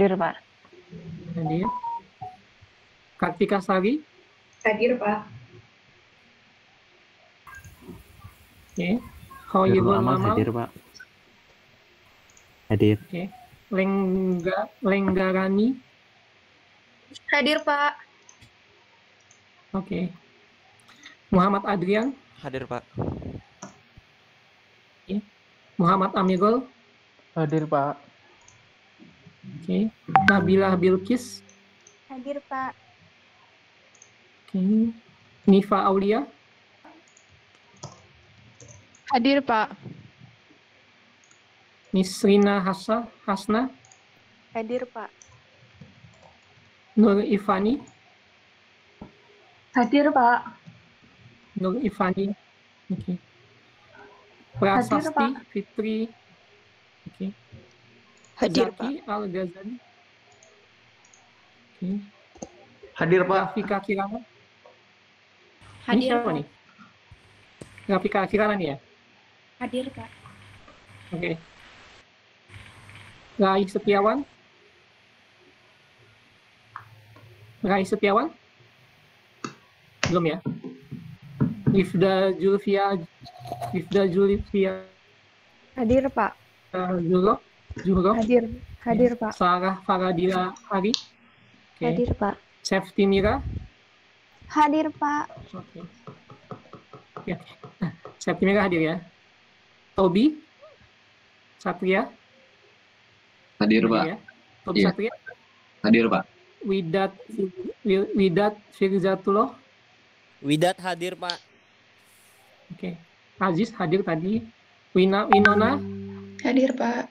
Hadir, Pak. Hadir. Kartika Sari. Hadir, Pak. Oke. Hoirul Amal. Hadir, Pak. Hadir. Oke. Lenggarani. Hadir, Pak. Oke. Muhammad Adrian. Hadir, Pak. Oke. Muhammad Amirul. Hadir, Pak. Oke. Nabila Bilkis. Hadir, Pak. Oke. Nifa Aulia. Hadir, Pak. Nisrina Hasna. Hadir, Pak. Nur Ifani. Hadir, Pak. Nur Ifani. Oke. Hadir, Prasasti Pak. Fitri. Oke. Hadir, Zaki Al-Ghazali. Oke. Hadir, Pak. Rafika Kirana. Ini Hadir, siapa Pak. nih? Rafika Kirana nih ya? Hadir, Pak. Oke. Rai Setiawan. Rai Setiawan? Belum ya? Rifda Julfia. Hadir, Pak. Juhro. Hadir, Pak. Sarah Faradila Hari. Oke. Hadir, Pak. Safety Mira. Hadir, Pak. Oke. Ya. Safety Mira hadir ya. Tobi Satria. Hadir, Pak. Ya. Tobi Iya. Satria. Hadir, Pak. Widat Firzatullah. Widat hadir, Pak. Oke. Aziz hadir tadi. Winona. Hadir, Pak.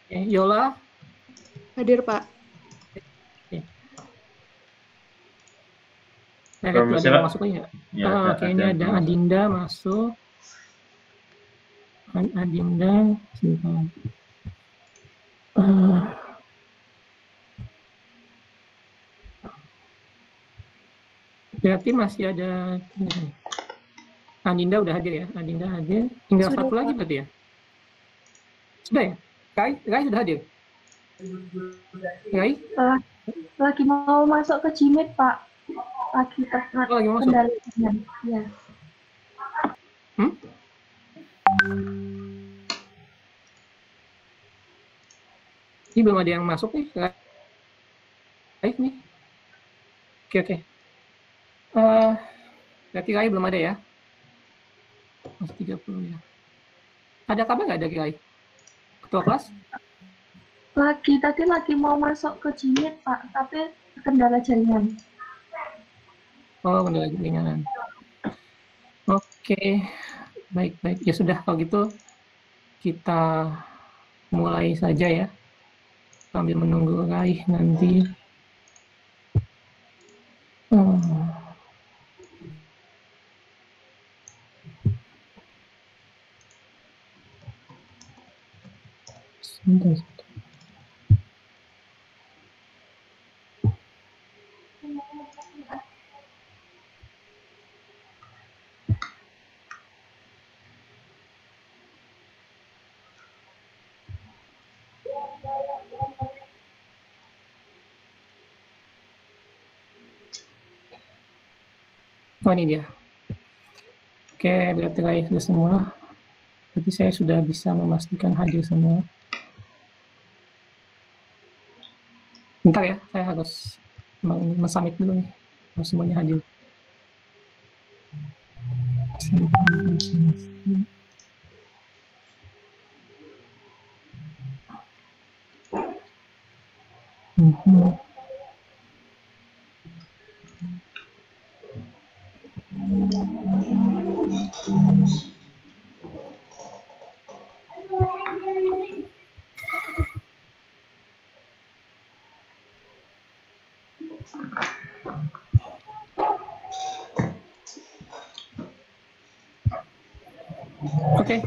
Oke. Yola. Hadir, Pak. Saya lihat Permisi, ada yang Pak. masuk ya. Ya, Oke, ini ada Adinda masuk. Adinda. Sebentar. Berarti masih ada Adinda udah hadir ya. Adinda hadir. Tinggal Sudah, satu lagi Pak. berarti ya. Sudah ya? Rai sudah hadir. Rai? Lagi mau masuk ke Jimit, Pak. Lagi terkena Oh, lagi mau masuk. kendalinya. Ya. Ini belum ada yang masuk nih. Baik nih. Oke. Berarti Rai belum ada ya? Masih 30 ya. Ada kabar nggak dari Rai? Ketua kelas? Tadi lagi mau masuk ke Jimit, Pak. Tapi kendala jaringan. Oh, kendala jaringan. Oke. Baik. Ya sudah, kalau gitu kita mulai saja ya. Sambil menunggu Rai nanti. Sebentar. Oh, ini dia. Oke, berarti Rai sudah semua. Berarti saya sudah bisa memastikan hadir semua. Bentar ya, saya harus men-submit dulu nih. Harus semuanya hadir. Oke,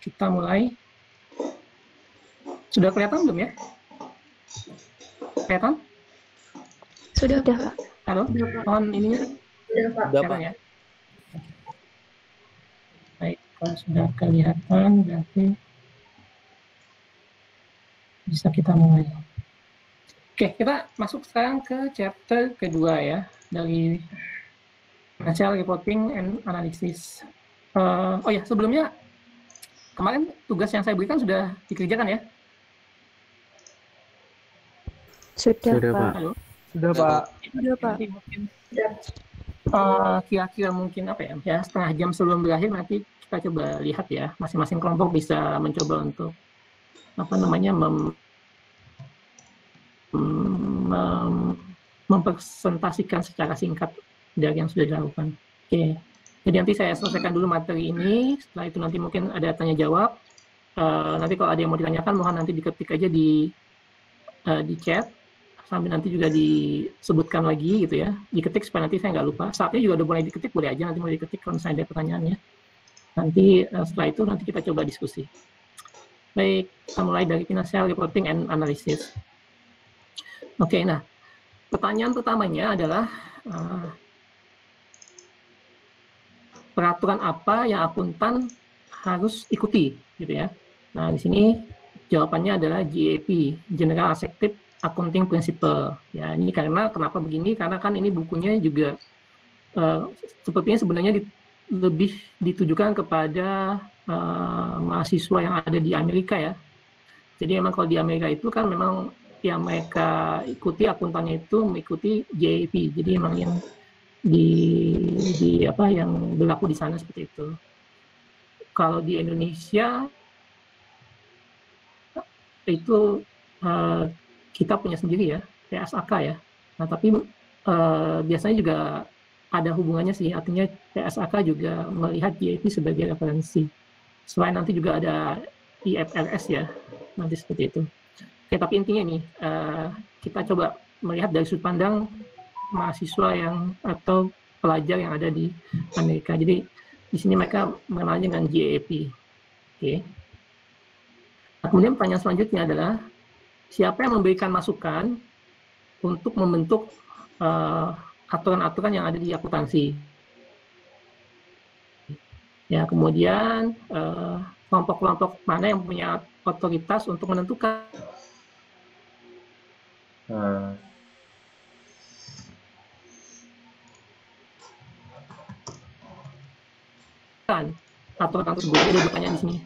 kita mulai. Sudah kelihatan belum ya? Kelihatan? Sudah, Pak. Halo? Mohon ininya. Udah, Pak. Kelihatan ya? Baik, kalau sudah kelihatan berarti bisa kita mulai. Oke, kita masuk sekarang ke chapter kedua ya, dari Financial Reporting and Analysis. Oh ya, sebelumnya kemarin tugas yang saya berikan sudah dikerjakan ya? Sudah, Sudah, Pak. Pak. Halo? Sudah, Pak. Sudah, Pak. Nanti mungkin kira-kira mungkin apa ya, setengah jam sebelum berakhir nanti kita coba lihat ya, masing-masing kelompok bisa mencoba untuk mempresentasikan secara singkat dari yang sudah dilakukan. Oke, jadi nanti saya selesaikan dulu materi ini, setelah itu nanti mungkin ada tanya jawab. Nanti kalau ada yang mau ditanyakan mohon nanti diketik aja di chat, sambil nanti juga disebutkan lagi gitu ya, diketik supaya nanti saya nggak lupa. Saatnya juga udah boleh diketik, boleh aja nanti mau diketik kalau misalnya ada pertanyaannya. Nanti setelah itu nanti kita coba diskusi. Baik, kita mulai dari Financial Reporting and Analysis. Oke, nah pertanyaan pertamanya adalah peraturan apa yang akuntan harus ikuti, gitu ya. Nah di sini jawabannya adalah GAAP, General Accepted Accounting Principle. Ya, ini karena kenapa begini? Karena kan ini bukunya juga sepertinya sebenarnya lebih ditujukan kepada mahasiswa yang ada di Amerika ya. Jadi memang kalau di Amerika itu kan memang yang mereka ikuti akuntannya itu mengikuti GAAP. Jadi memang yang yang berlaku di sana seperti itu. Kalau di Indonesia itu kita punya sendiri ya, PSAK ya. Nah tapi biasanya juga ada hubungannya sih, artinya PSAK juga melihat GAP sebagai referensi. Selain nanti juga ada IFRS ya, nanti seperti itu. Oke, tapi intinya nih, kita coba melihat dari sudut pandang mahasiswa atau pelajar yang ada di Amerika. Jadi di sini mereka mengenalnya dengan GAAP. Oke. Nah, kemudian pertanyaan selanjutnya adalah siapa yang memberikan masukan untuk membentuk aturan-aturan yang ada di akuntansi. Ya, kemudian kelompok-kelompok mana yang punya otoritas untuk menentukan aturan tersebut. Ada pertanyaan di sini.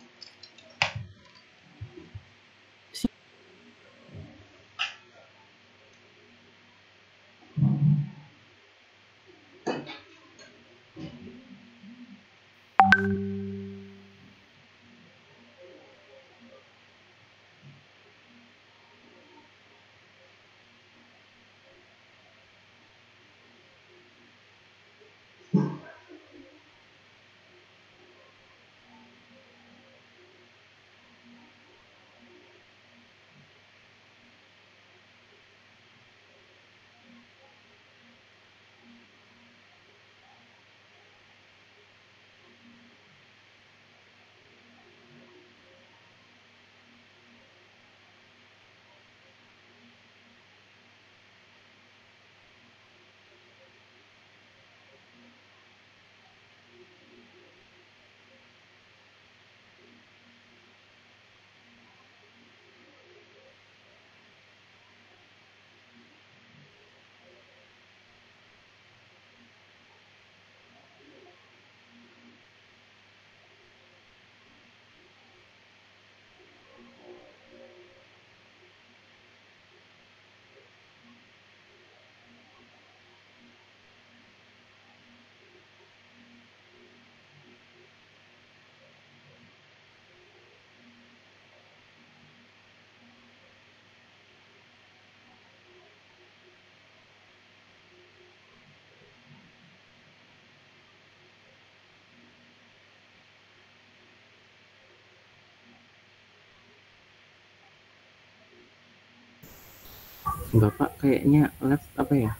Bapak kayaknya left apa ya?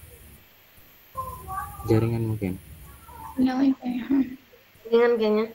Jaringan mungkin. Nyalain saya. Dengan kayaknya.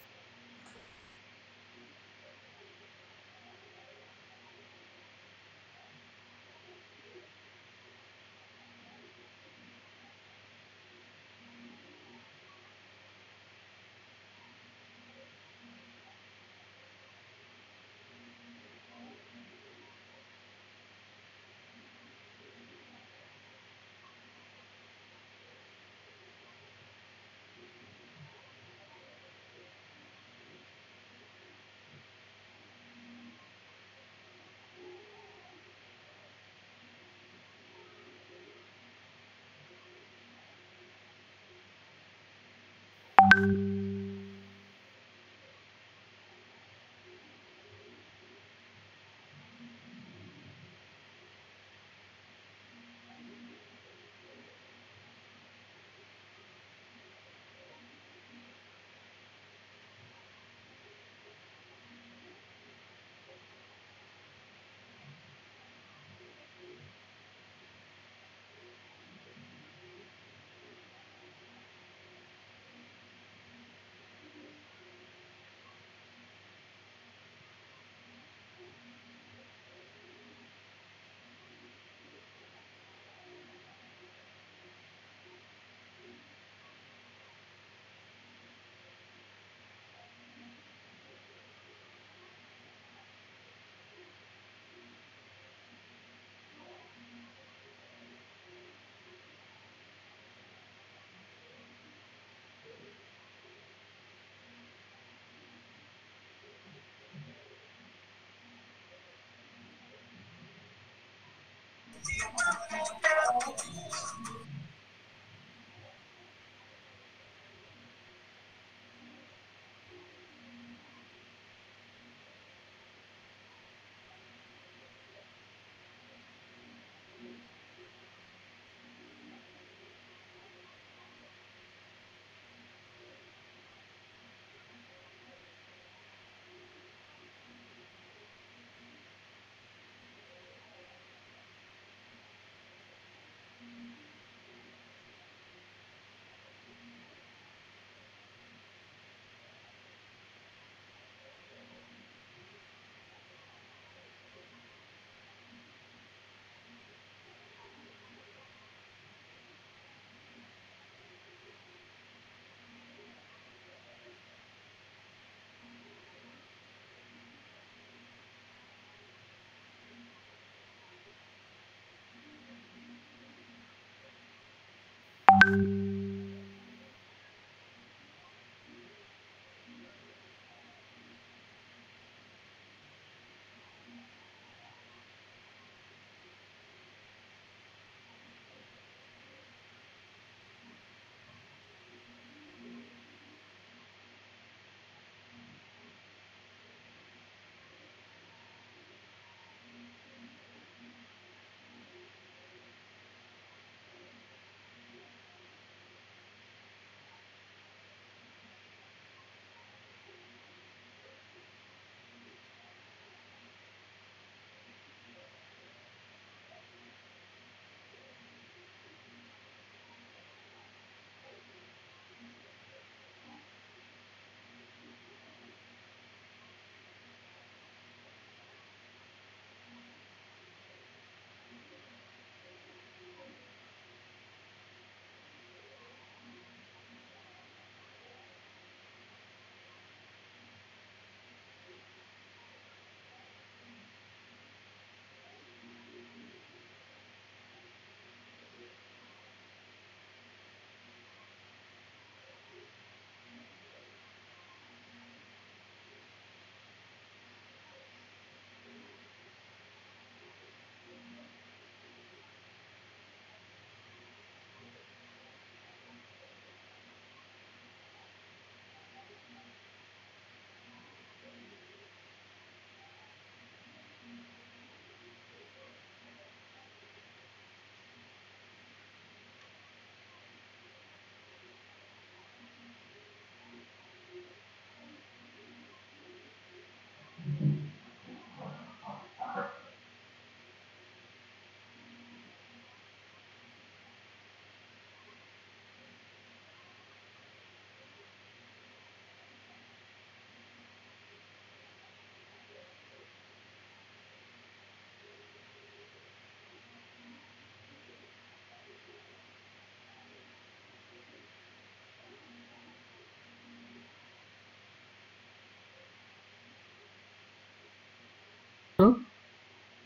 Halo?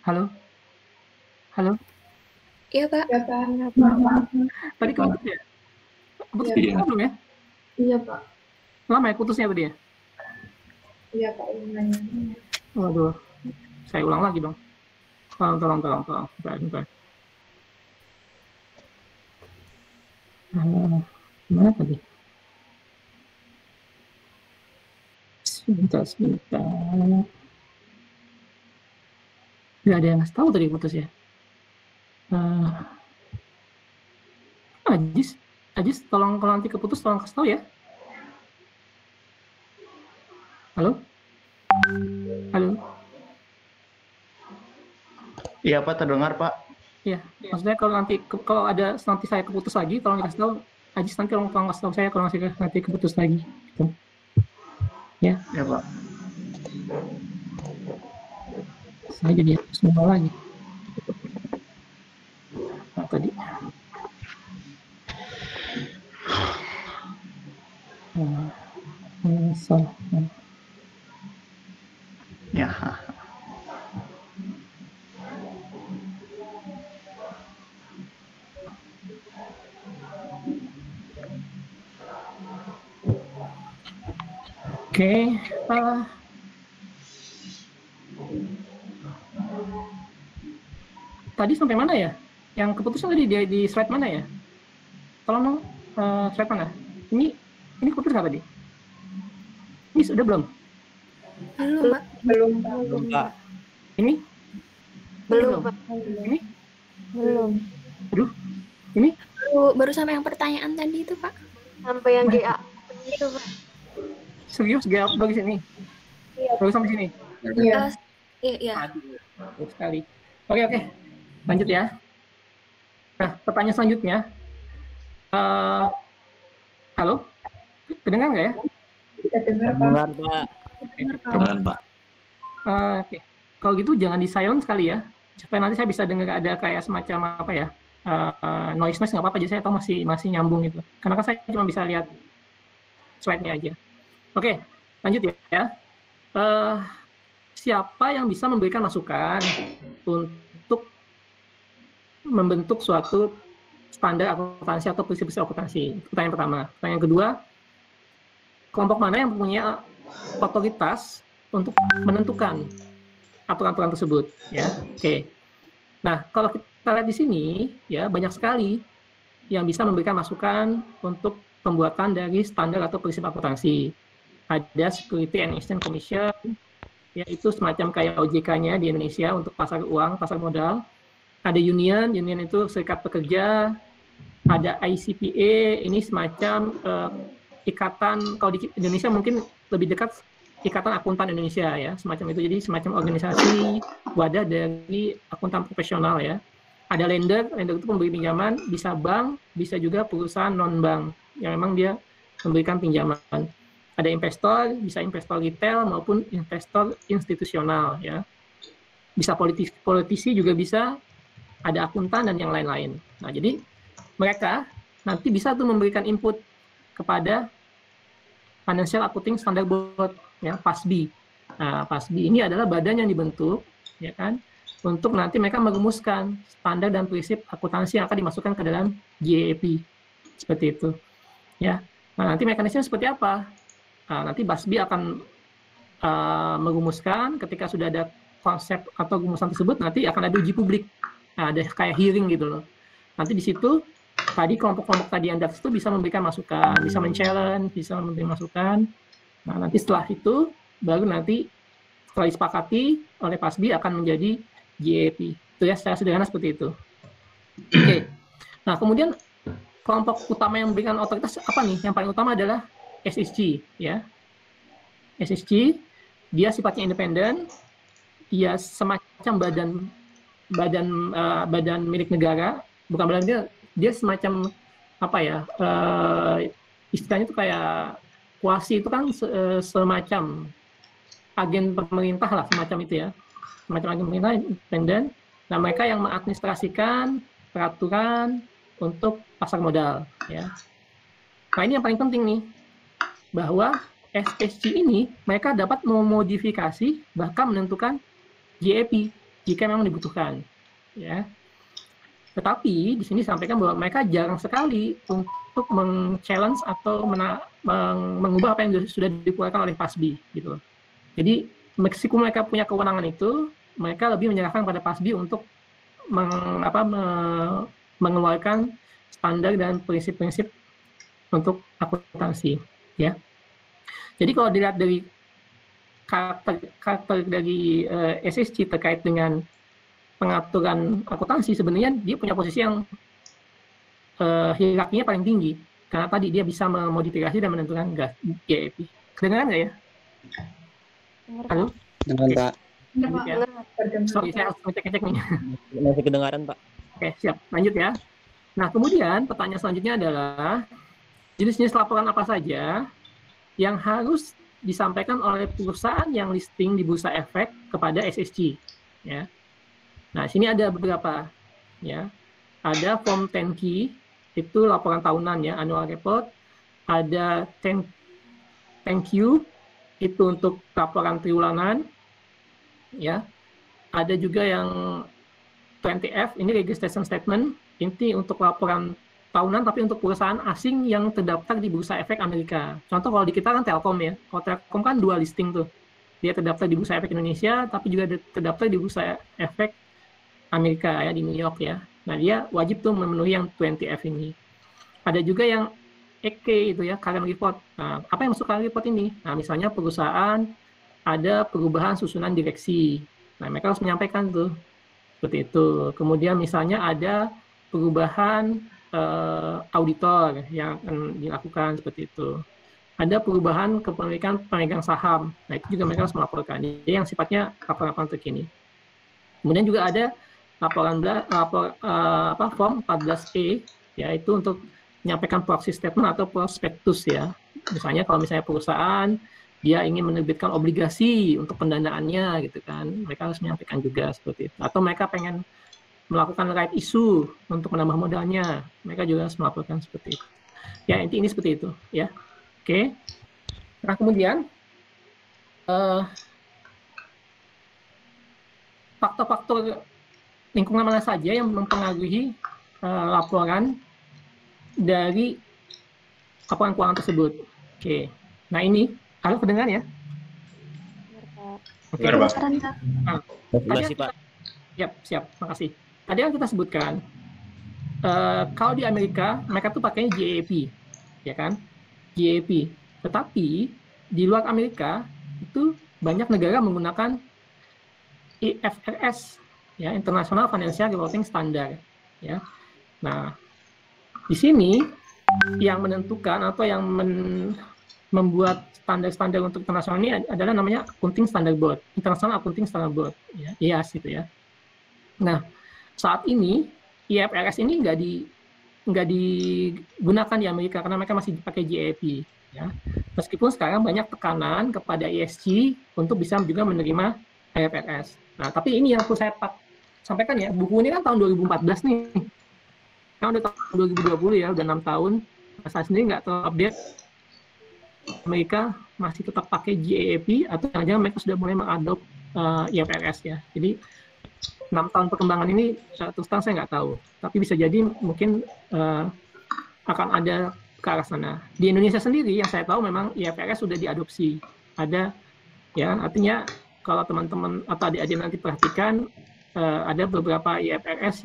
Halo? Halo? Iya, Pak. Ya, Pak. Tadi keputus ya? Putus Iya. belum ya? Iya, Pak. Lama ya putusnya tadi ya? Iya, Pak. Lumayan. Waduh, saya ulang lagi dong. Tolong. Bentar. Gimana tadi? Sebentar. Nggak ada yang ngasih tahu tadi putus ya. Ajis, tolong kalau nanti keputus tolong kasih tahu ya. Halo? Iya Pak, terdengar Pak. Iya, maksudnya kalau ada nanti saya keputus lagi, tolong dikasih tahu. Ajis nanti tolong kasih tahu saya kalau nanti keputus lagi. Gitu. Ya. Ya Pak. Saya jadi semua lagi. Nah, tadi. Salah. Ya. Oke. tadi sampai mana ya? Yang keputusan tadi di slide mana ya? Tolong dong, slide mana? Ini keputus nggak tadi? Ini sudah belum? Belum, Pak. Belum. Belum, Pak. Ini? Belum, Pak. Ini? Belum. Aduh, ini? Baru sampai yang pertanyaan tadi itu, Pak. Sampai yang GA itu, Pak. Serius gak bagus ini? Iya. Baru sampai sini? Iya. Iya. Aduh, bagus sekali. Oke. Lanjut ya. Nah, pertanyaan selanjutnya. Halo? Kedengar nggak ya? Kita dengar, Pak. Dengar, Pak. Benar, Pak. Oke. Kalau gitu jangan di silent sekali ya. Supaya nanti saya bisa dengar ada kayak semacam apa ya? Noise nggak apa-apa, jadi saya tahu masih nyambung gitu. Karena kan saya cuma bisa lihat slide-nya aja. Oke, lanjut ya. Siapa yang bisa memberikan masukan untuk membentuk suatu standar akuntansi atau prinsip-prinsip akuntansi? Pertanyaan pertama. Pertanyaan kedua, kelompok mana yang punya otoritas untuk menentukan aturan-aturan tersebut? Ya, oke. Nah, kalau kita lihat di sini, ya banyak sekali yang bisa memberikan masukan untuk pembuatan dari standar atau prinsip akuntansi. Ada Security and Exchange Commission, yaitu semacam kayak OJK-nya di Indonesia untuk pasar uang, pasar modal. Ada union itu serikat pekerja. Ada ICPA, ini semacam ikatan, kalau di Indonesia mungkin lebih dekat Ikatan Akuntan Indonesia ya, semacam itu. Jadi semacam organisasi wadah dari akuntan profesional ya. Ada lender itu pemberi pinjaman, bisa bank, bisa juga perusahaan non-bank yang memang dia memberikan pinjaman. Ada investor, bisa investor retail maupun investor institusional ya. Bisa politisi juga bisa, ada akuntan dan yang lain-lain. Nah, jadi mereka nanti bisa tuh memberikan input kepada Financial Accounting Standard Board ya, FASB. Nah, FASB ini adalah badan yang dibentuk ya kan untuk nanti mereka merumuskan standar dan prinsip akuntansi yang akan dimasukkan ke dalam GAAP. Seperti itu. Ya. Nah, nanti mekanismenya seperti apa? Nah, nanti FASB akan merumuskan ketika sudah ada konsep atau rumusan tersebut, nanti akan ada uji publik. Nah, ada kayak hearing gitu loh. Nanti di situ tadi kelompok-kelompok tadi yang DAX itu bisa memberikan masukan, bisa men-challenge, bisa memberikan masukan. Nah, nanti setelah itu baru nanti setelah disepakati oleh FASB akan menjadi GAAP. Itu ya secara sederhana seperti itu. Oke. Nah, kemudian kelompok utama yang memberikan otoritas apa nih? Yang paling utama adalah SSG ya. SSG dia sifatnya independen, dia semacam badan milik negara, bukan badan dia semacam apa ya, istilahnya itu kayak kuasi, itu kan semacam agen pemerintah lah, semacam itu ya, semacam agen pemerintah independen. Nah, mereka yang mengadministrasikan peraturan untuk pasar modal ya. Nah, ini yang paling penting nih, bahwa SSG ini mereka dapat memodifikasi bahkan menentukan GAAP jika memang dibutuhkan ya. Tetapi di sini disampaikan bahwa mereka jarang sekali untuk men-challenge atau mengubah apa yang sudah dikeluarkan oleh FASB gitu. Jadi meskipun mereka punya kewenangan itu, mereka lebih menyerahkan pada FASB untuk mengeluarkan standar dan prinsip-prinsip untuk akuntansi ya. Jadi kalau dilihat dari karakter dari SSG terkait dengan pengaturan akuntansi, sebenarnya dia punya posisi yang hierarkinya paling tinggi, karena tadi dia bisa memodifikasi dan menentukan GAAP. Kedengaran nggak ya? Halo? Dengar, Pak. Ya. Sorry, saya harus ngecek nih. Masih kedengaran, Pak. Oke, siap. Lanjut ya. Nah, kemudian pertanyaan selanjutnya adalah jenis-jenis laporan apa saja yang harus disampaikan oleh perusahaan yang listing di Bursa Efek kepada SSG ya. Nah, sini ada beberapa ya. Ada Form 10Q, itu laporan tahunan ya, annual report. Ada 10Q, itu untuk laporan triwulan ya. Ada juga yang 20F, ini registration statement, ini untuk laporan tahunan tapi untuk perusahaan asing yang terdaftar di Bursa Efek Amerika. Contoh kalau di kita kan Telkom ya. Kalau Telkom kan dua listing tuh. Dia terdaftar di Bursa Efek Indonesia tapi juga terdaftar di Bursa Efek Amerika ya, di New York ya. Nah, dia wajib tuh memenuhi yang 20F ini. Ada juga yang EK itu ya, current report. Nah, apa yang masuk current report ini? Nah, misalnya perusahaan ada perubahan susunan direksi. Nah, mereka harus menyampaikan tuh seperti itu. Kemudian misalnya ada perubahan auditor yang akan dilakukan seperti itu. Ada perubahan kepemilikan pemegang saham. Nah, itu juga mereka harus melaporkan. Jadi yang sifatnya laporan terkini. Kemudian juga ada form 14E, yaitu untuk menyampaikan proxy statement atau prospektus ya. Misalnya kalau misalnya perusahaan dia ingin menerbitkan obligasi untuk pendanaannya gitu kan, mereka harus menyampaikan juga seperti itu. Atau mereka pengen melakukan right issue untuk menambah modalnya, mereka juga harus melaporkan seperti itu. Ya, ini seperti itu ya. Oke. Nah, kemudian faktor-faktor lingkungan mana saja yang mempengaruhi laporan dari laporan keuangan tersebut. Oke. Nah, ini halo kedengar ya? Oke. Jelas sih, Pak. Siap. Makasih. Tadi yang kita sebutkan, kalau di Amerika, mereka tuh pakainya GAAP, ya kan? GAAP. Tetapi di luar Amerika itu banyak negara menggunakan IFRS, ya, International Financial Reporting Standard, ya. Nah, di sini yang menentukan atau yang membuat standar-standar untuk internasional ini adalah namanya Accounting Standard Board, International Accounting Standard Board, ya, IAS gitu ya. Nah, saat ini IFRS ini nggak digunakan di Amerika karena mereka masih pakai GAAP, ya. Meskipun sekarang banyak tekanan kepada ESG untuk bisa juga menerima IFRS. Nah, tapi ini yang perlu saya sampaikan ya, buku ini kan tahun 2014 nih. Kan udah tahun 2020 ya, udah 6 tahun. Saya sendiri nggak terlalu update. Mereka masih tetap pakai GAAP atau jangan-jangan mereka sudah mulai mengadop IFRS ya. Jadi 6 tahun perkembangan ini terus terang saya nggak tahu. Tapi bisa jadi mungkin akan ada ke arah sana. Di Indonesia sendiri yang saya tahu memang IFRS sudah diadopsi. Ada ya, artinya kalau teman-teman atau adik-adik nanti perhatikan ada beberapa IFRS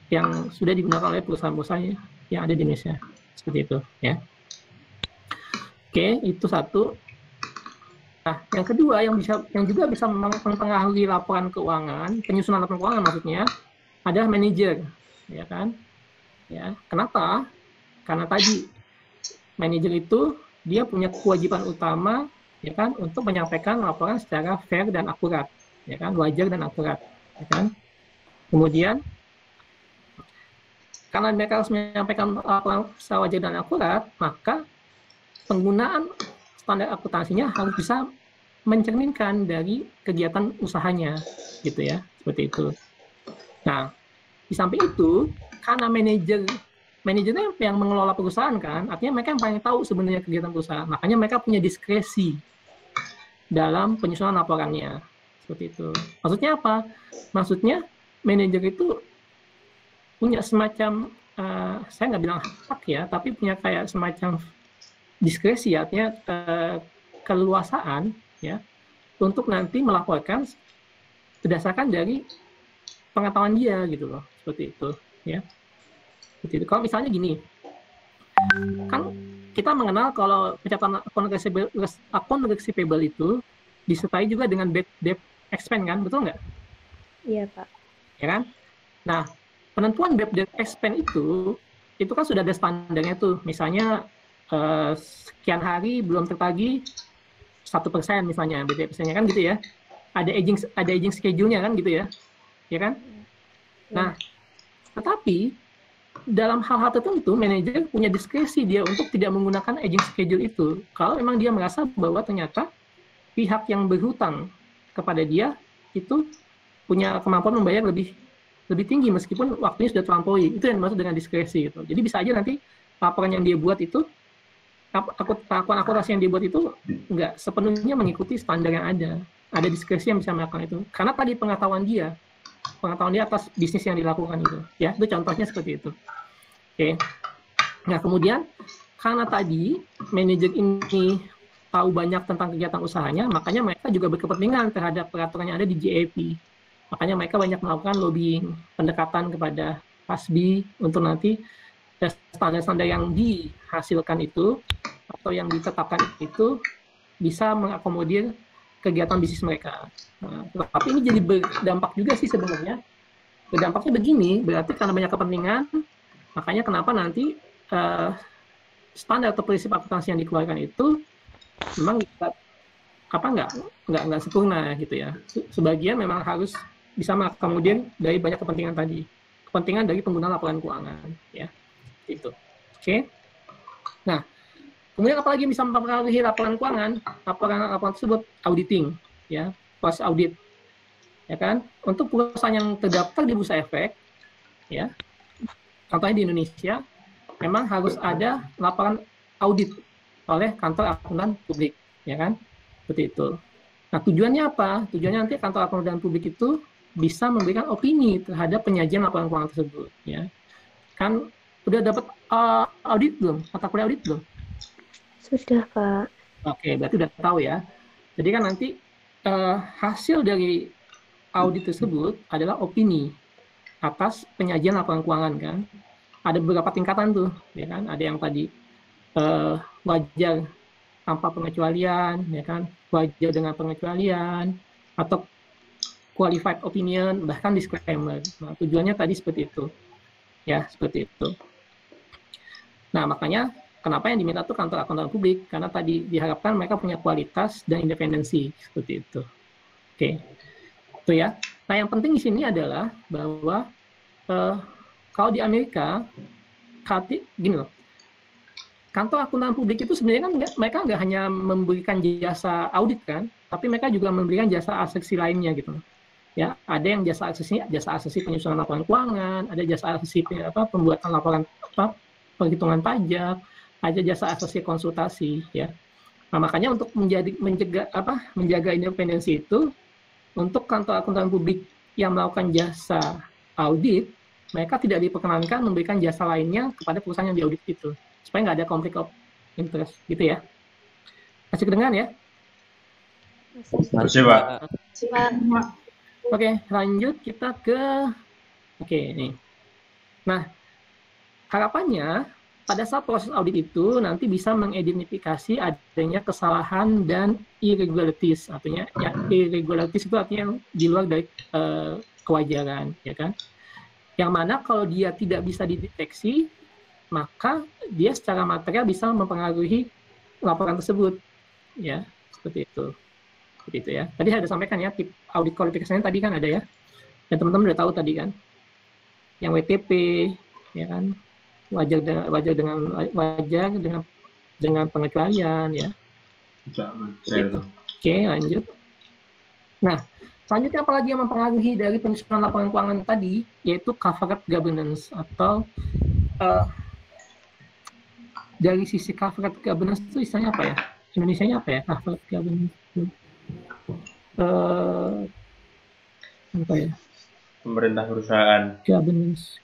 yang sudah digunakan oleh perusahaan-perusahaan yang ada di Indonesia. Seperti itu ya. Oke, itu satu. Nah, yang kedua yang juga bisa mempengaruhi laporan keuangan, penyusunan laporan keuangan maksudnya, adalah manajer, ya kan? Ya, kenapa? Karena tadi manajer itu dia punya kewajiban utama, ya kan, untuk menyampaikan laporan secara fair dan akurat, ya kan, wajar dan akurat, ya kan. Kemudian karena mereka harus menyampaikan laporan secara wajar dan akurat, maka penggunaan standar akuntansinya harus bisa mencerminkan dari kegiatan usahanya, gitu ya, seperti itu. Nah, di samping itu, karena manajernya yang mengelola perusahaan kan, artinya mereka yang paling tahu sebenarnya kegiatan perusahaan, makanya mereka punya diskresi dalam penyusunan laporannya, seperti itu. Maksudnya apa? Maksudnya manajer itu punya semacam, saya nggak bilang hak ya, tapi punya kayak semacam diskresi, artinya keleluasaan ya untuk nanti melaporkan berdasarkan dari pengetahuan dia gitu loh, seperti itu ya. Seperti itu. Kalau misalnya gini, kan kita mengenal kalau pencatatan akun receivable itu disertai juga dengan bad debt expense kan, betul nggak? Iya, Pak. Ya kan? Nah, penentuan bad debt expense itu kan sudah ada standarnya tuh, misalnya sekian hari belum tertagih 1% misalnya BDP-nya kan gitu ya. Ada aging schedule-nya kan gitu ya. Ya kan? Nah, tetapi dalam hal-hal tertentu manajer punya diskresi dia untuk tidak menggunakan aging schedule itu. Kalau memang dia merasa bahwa ternyata pihak yang berhutang kepada dia itu punya kemampuan membayar lebih tinggi meskipun waktunya sudah terlampaui. Itu yang dimaksud dengan diskresi gitu. Jadi bisa aja nanti laporan yang dia buat itu akuntansi yang dibuat itu nggak sepenuhnya mengikuti standar yang ada. Ada diskresi yang bisa melakukan itu. Karena tadi pengetahuan dia atas bisnis yang dilakukan itu. Ya, itu contohnya seperti itu. Oke. Nah, kemudian karena tadi manajer ini tahu banyak tentang kegiatan usahanya, makanya mereka juga berkepentingan terhadap peraturan yang ada di GAAP. Makanya mereka banyak melakukan lobbying, pendekatan kepada FASB untuk nanti standar-standar yang dihasilkan itu atau yang ditetapkan itu bisa mengakomodir kegiatan bisnis mereka. Nah, tapi ini jadi berdampak juga sih sebenarnya. Berdampaknya begini, berarti karena banyak kepentingan, makanya kenapa nanti standar atau prinsip akuntansi yang dikeluarkan itu memang nggak sempurna gitu ya. Sebagian memang harus bisa mengakomodir dari banyak kepentingan tadi, kepentingan dari pengguna laporan keuangan, ya, itu. Oke. Nah, kemudian apalagi bisa mempengaruhi laporan keuangan? Laporan tersebut auditing, ya, proses audit, ya kan? Untuk perusahaan yang terdaftar di Bursa Efek, ya, contohnya di Indonesia, memang harus ada laporan audit oleh kantor akuntan publik, ya kan? Seperti itu. Nah, tujuannya apa? Tujuannya nanti kantor akuntan publik itu bisa memberikan opini terhadap penyajian laporan keuangan tersebut, ya. Kan udah dapat audit belum? Mata kuliah audit belum? Sudah, Pak. Oke, berarti udah tahu ya. Jadi kan nanti hasil dari audit tersebut adalah opini atas penyajian laporan keuangan kan. Ada beberapa tingkatan tuh, ya kan? Ada yang tadi wajar tanpa pengecualian, ya kan? Wajar dengan pengecualian, atau qualified opinion, bahkan disclaimer. Nah, tujuannya tadi seperti itu. Ya, seperti itu. Nah, makanya kenapa yang diminta itu kantor akuntan publik? Karena tadi diharapkan mereka punya kualitas dan independensi, seperti itu. Oke, itu ya. Nah, yang penting di sini adalah bahwa kalau di Amerika, gini loh, kantor akuntan publik itu sebenarnya kan mereka nggak hanya memberikan jasa audit kan, tapi mereka juga memberikan jasa aksesi lainnya gitu. Ya, ada yang jasa aksesi penyusunan laporan keuangan, ada jasa aksesi pembuatan laporan perhitungan pajak, ada jasa aksesi konsultasi, ya. Nah, makanya untuk menjaga independensi itu, untuk kantor akuntan publik yang melakukan jasa audit, mereka tidak diperkenankan memberikan jasa lainnya kepada perusahaan yang diaudit itu, supaya nggak ada konflik of interest, gitu ya. Masih kedengaran ya? Masih, Pak. Oke, lanjut kita ke ini. Nah, harapannya pada saat proses audit itu nanti bisa mengidentifikasi adanya kesalahan dan irregularities, artinya ya irregularities itu artinya di luar dari kewajaran, ya kan? Yang mana kalau dia tidak bisa dideteksi, maka dia secara material bisa mempengaruhi laporan tersebut, ya, seperti itu. Seperti itu ya. Tadi saya sudah sampaikan ya, tip audit kualifikasinya tadi kan ada ya. Dan teman-teman sudah tahu tadi kan. Yang WTP, ya kan. Wajar dengan pengecualian ya. Oke, lanjut. Nah, selanjutnya apalagi yang mempengaruhi dari penyusunan laporan keuangan tadi, yaitu corporate governance atau dari sisi corporate governance itu istilahnya apa ya? Indonesianya apa ya? Corporate governance. Apa ya? Pemerintah perusahaan. Governance.